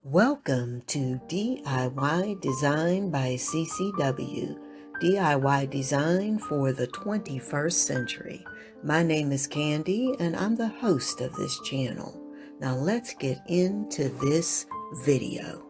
Welcome to DIY Design by CCW, DIY Design for the 21st Century. My name is Candy and I'm the host of this channel. Now let's get into this video.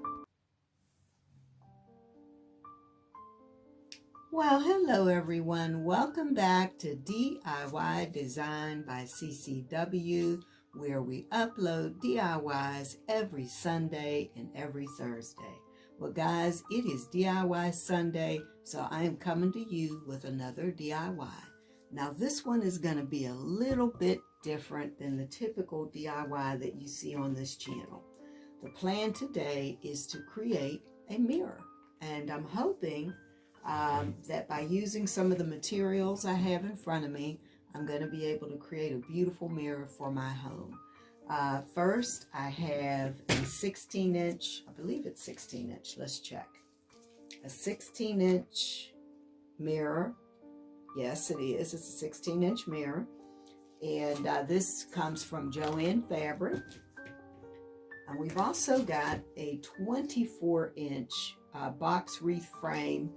Well, hello everyone. Welcome back to DIY Design by CCW, where we upload DIYs every Sunday and every Thursday. Well, guys, it is DIY Sunday, so I am coming to you with another DIY. Now, this one is going to be a little bit different than the typical DIY that you see on this channel. The plan today is to create a mirror, and I'm hoping that by using some of the materials I have in front of me, I'm going to be able to create a beautiful mirror for my home. First, I have a 16-inch, I believe it's 16-inch, let's check. A 16-inch mirror. Yes, it is. It's a 16-inch mirror. And this comes from Joann Fabric. And we've also got a 24-inch box wreath frame.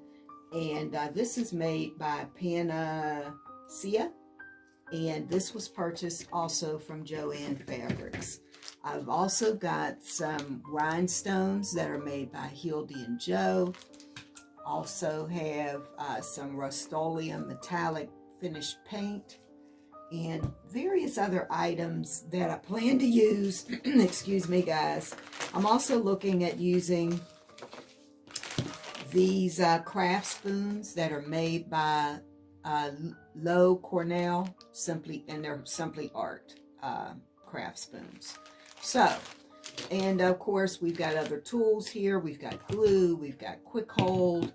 And this is made by Panacea, and this was purchased also from Joann Fabrics. I've also got some rhinestones that are made by Hildi and Joe. Also have some Rust-Oleum metallic finished paint and various other items that I plan to use. Excuse me, guys. I'm also looking at using these craft spoons that are made by Low Cornell, and they're Simply Art craft spoons. So, and of course we've got other tools here. We've got glue, we've got quick hold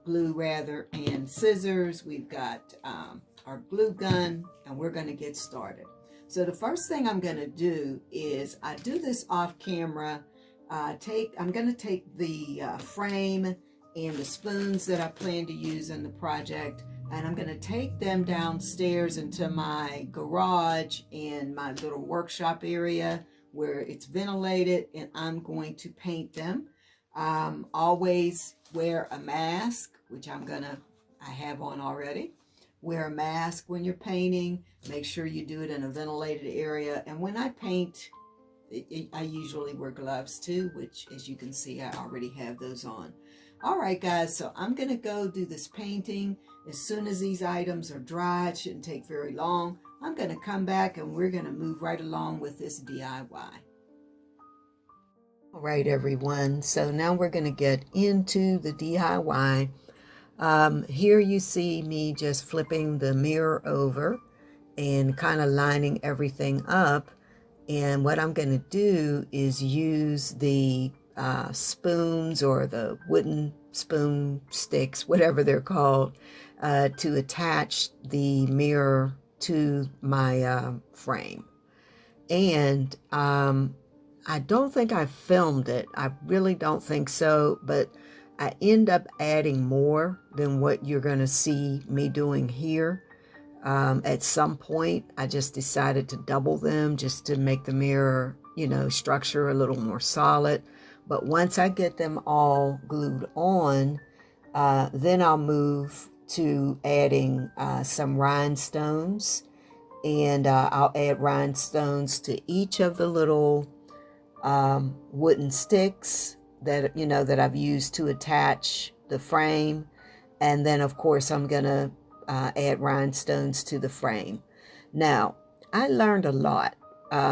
glue rather, and scissors. We've got our glue gun, and we're going to get started. So the first thing I'm going to do is I do this off camera. I'm going to take the frame and the spoons that I plan to use in the project, and I'm going to take them downstairs into my garage and my little workshop area where it's ventilated, and I'm going to paint them. Always wear a mask, which I have on already. Wear a mask when you're painting. Make sure you do it in a ventilated area. And when I paint, I usually wear gloves too, which, as you can see, I already have those on. All right, guys, so I'm going to go do this painting. As soon as these items are dry, it shouldn't take very long. I'm going to come back and we're going to move right along with this DIY. All right, everyone, so now we're going to get into the DIY. Here you see me just flipping the mirror over and kind of lining everything up. And what I'm going to do is use the spoons or the wooden spoon sticks, whatever they're called, to attach the mirror to my frame. And I don't think I filmed it. I really don't think so, but I end up adding more than what you're going to see me doing here. At some point, I just decided to double them just to make the mirror, structure a little more solid. But once I get them all glued on, then I'll move to adding some rhinestones. And I'll add rhinestones to each of the little wooden sticks that, that I've used to attach the frame. And then, of course, I'm going to add rhinestones to the frame. Now, I learned a lot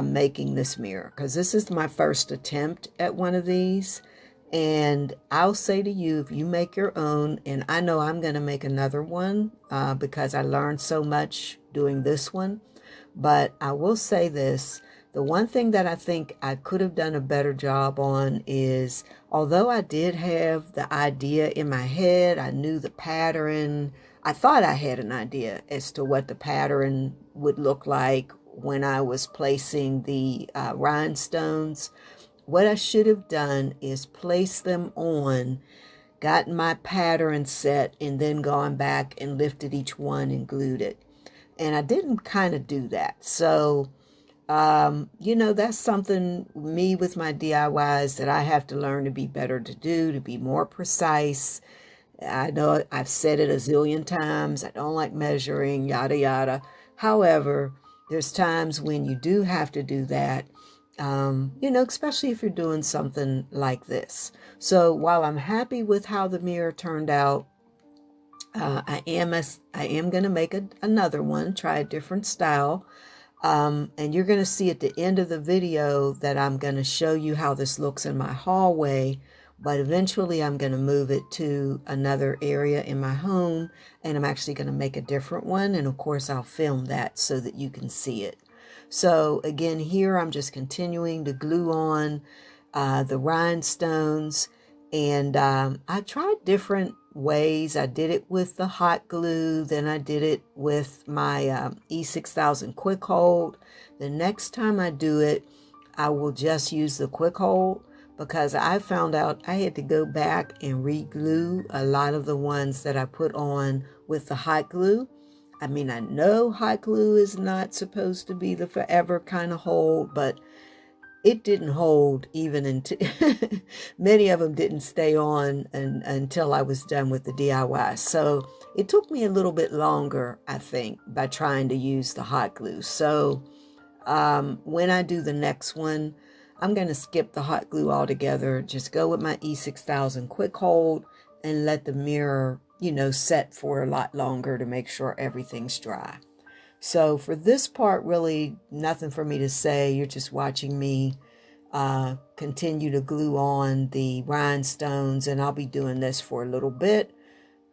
making this mirror because this is my first attempt at one of these. And I'll say to you, if you make your own, and I know I'm going to make another one because I learned so much doing this one. But I will say this, the one thing that I think I could have done a better job on is, although I did have the idea in my head, I knew the pattern, I thought I had an idea as to what the pattern would look like when I was placing the rhinestones. What I should have done is place them on, gotten my pattern set, and then gone back and lifted each one and glued it. And I didn't kind of do that. So You know, that's something me with my DIYs that I have to learn to be better to do, to be more precise. I know I've said it a zillion times. I don't like measuring, yada, yada. However, there's times when you do have to do that, you know, especially if you're doing something like this. So while I'm happy with how the mirror turned out, I am going to make another one, try a different style. And you're going to see at the end of the video that I'm going to show you how this looks in my hallway, but eventually I'm going to move it to another area in my home, and I'm actually going to make a different one, and of course I'll film that so that you can see it. So again, here I'm just continuing to glue on the rhinestones, and I tried different ways. I did it with the hot glue, then I did it with my E6000 quick hold. The next time I do it, I will just use the quick hold, because I found out I had to go back and re-glue a lot of the ones that I put on with the hot glue. I mean, I know hot glue is not supposed to be the forever kind of hold, but it didn't hold even until many of them didn't stay on until I was done with the DIY. So it took me a little bit longer, I think, by trying to use the hot glue. So when I do the next one, I'm going to skip the hot glue altogether, just go with my E6000 quick hold and let the mirror, you know, set for a lot longer to make sure everything's dry. So for this part, really nothing for me to say. You're just watching me continue to glue on the rhinestones, and I'll be doing this for a little bit.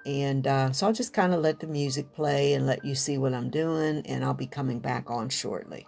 And so I'll just kind of let the music play and let you see what I'm doing, and I'll be coming back on shortly.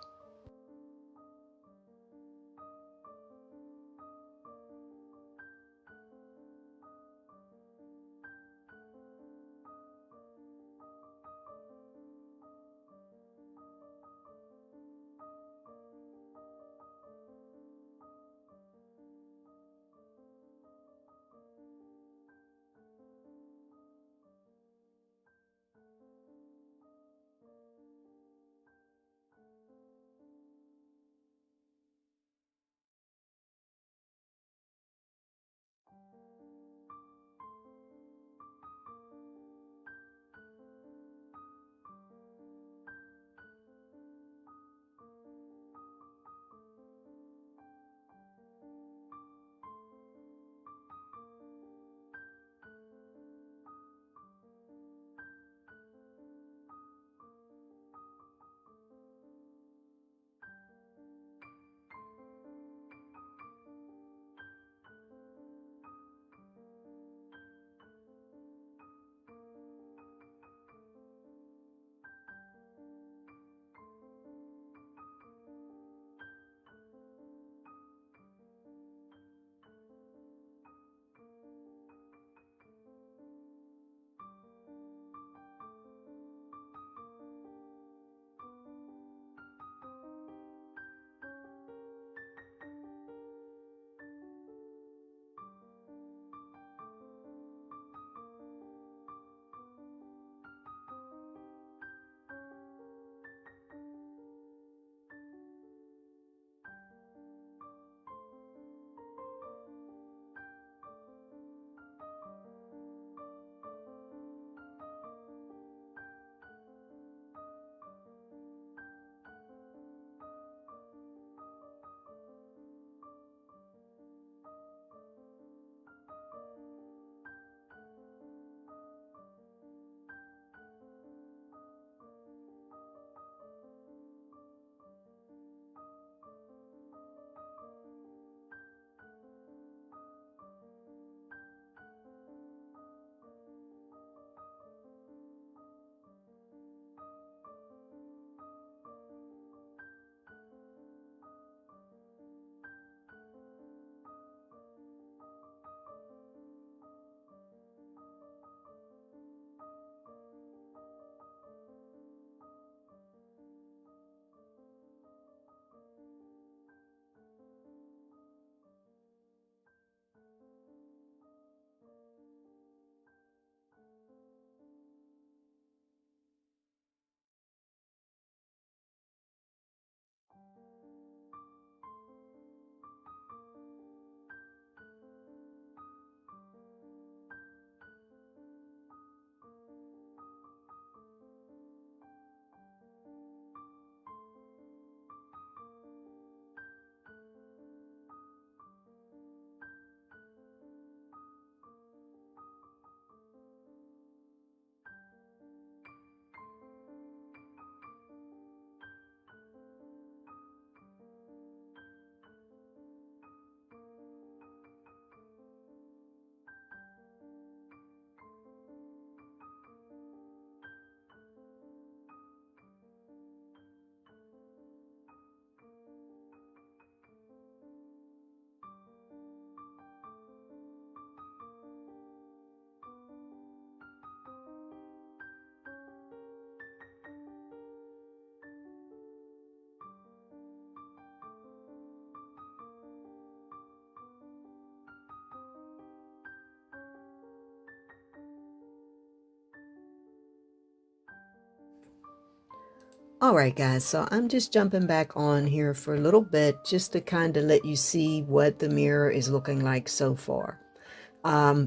All right, guys, so I'm just jumping back on here for a little bit just to kind of let you see what the mirror is looking like so far.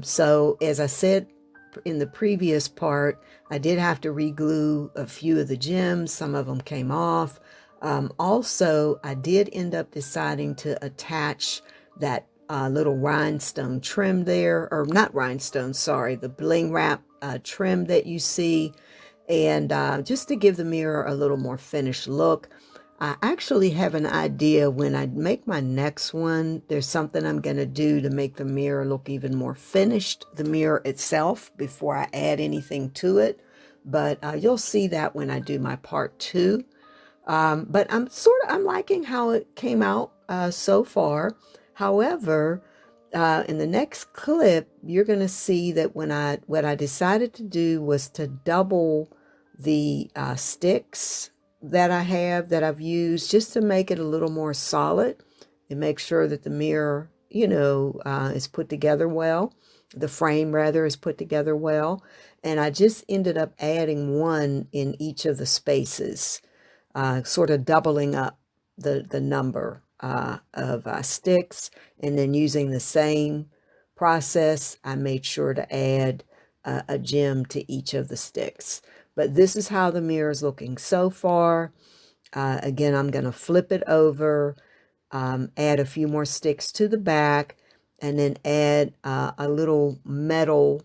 So as I said in the previous part, I did have to re-glue a few of the gems. Some of them came off. Also, I did end up deciding to attach that little rhinestone trim there, or not rhinestone, sorry, the Bling Wrap trim that you see. And just to give the mirror a little more finished look. I actually have an idea when I make my next one, there's something I'm going to do to make the mirror look even more finished, the mirror itself, before I add anything to it. But you'll see that when I do my part 2. But I'm liking how it came out so far. However, in the next clip, you're going to see that what I decided to do was to double the sticks that I've used, just to make it a little more solid and make sure that the mirror, is put together well. The frame, rather, is put together well. And I just ended up adding one in each of the spaces, sort of doubling up the number of sticks, and then using the same process, I made sure to add a gem to each of the sticks. But this is how the mirror is looking so far. Again, I'm going to flip it over, add a few more sticks to the back, and then add a little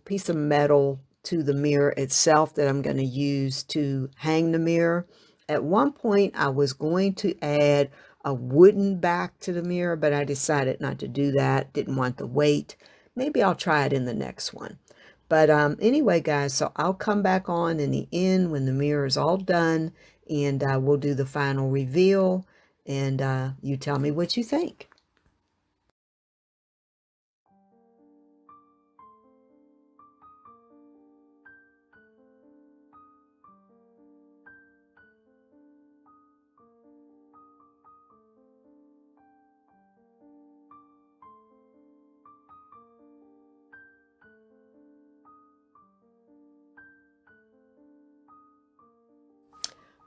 piece of metal to the mirror itself that I'm going to use to hang the mirror. At one point, I was going to add a wooden back to the mirror, but I decided not to do that. Didn't want the weight. Maybe I'll try it in the next one. But anyway, guys, so I'll come back on in the end when the mirror is all done, and we'll do the final reveal, and you tell me what you think.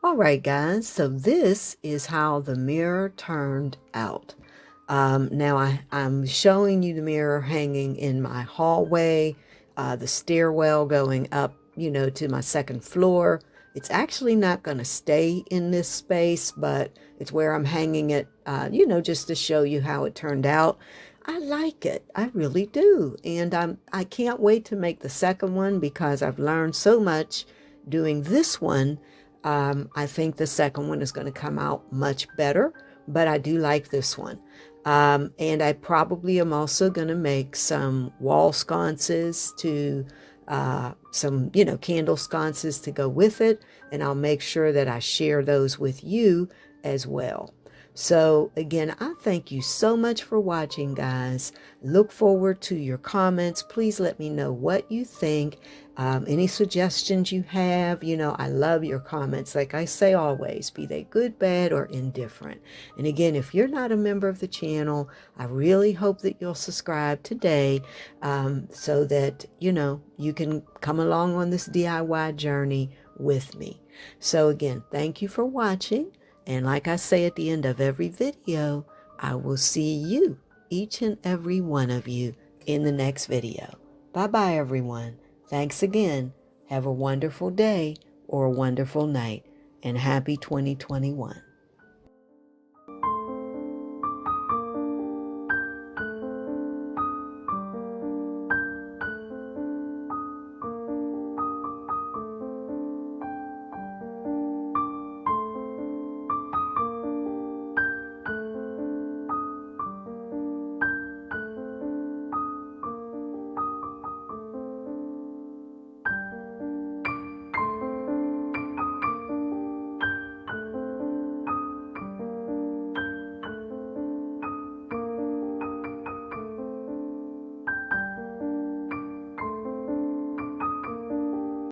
All right, guys, so this is how the mirror turned out. Now I'm showing you the mirror hanging in my hallway, the stairwell going up, to my second floor. It's actually not going to stay in this space, but it's where I'm hanging it, just to show you how it turned out. I like it. I really do. And I can't wait to make the second one because I've learned so much doing this one. I think the second one is going to come out much better, but I do like this one. And I probably am also going to make some wall sconces to some, candle sconces to go with it. And I'll make sure that I share those with you as well. So again, I thank you so much for watching, guys. Look forward to your comments. Please let me know what you think. Any suggestions you have. I love your comments. Like I say always, be they good, bad, or indifferent. And again, if you're not a member of the channel, I really hope that you'll subscribe today, so that, you can come along on this DIY journey with me. So again, thank you for watching. And like I say at the end of every video, I will see you, each and every one of you, in the next video. Bye-bye, everyone. Thanks again. Have a wonderful day or a wonderful night, and happy 2021.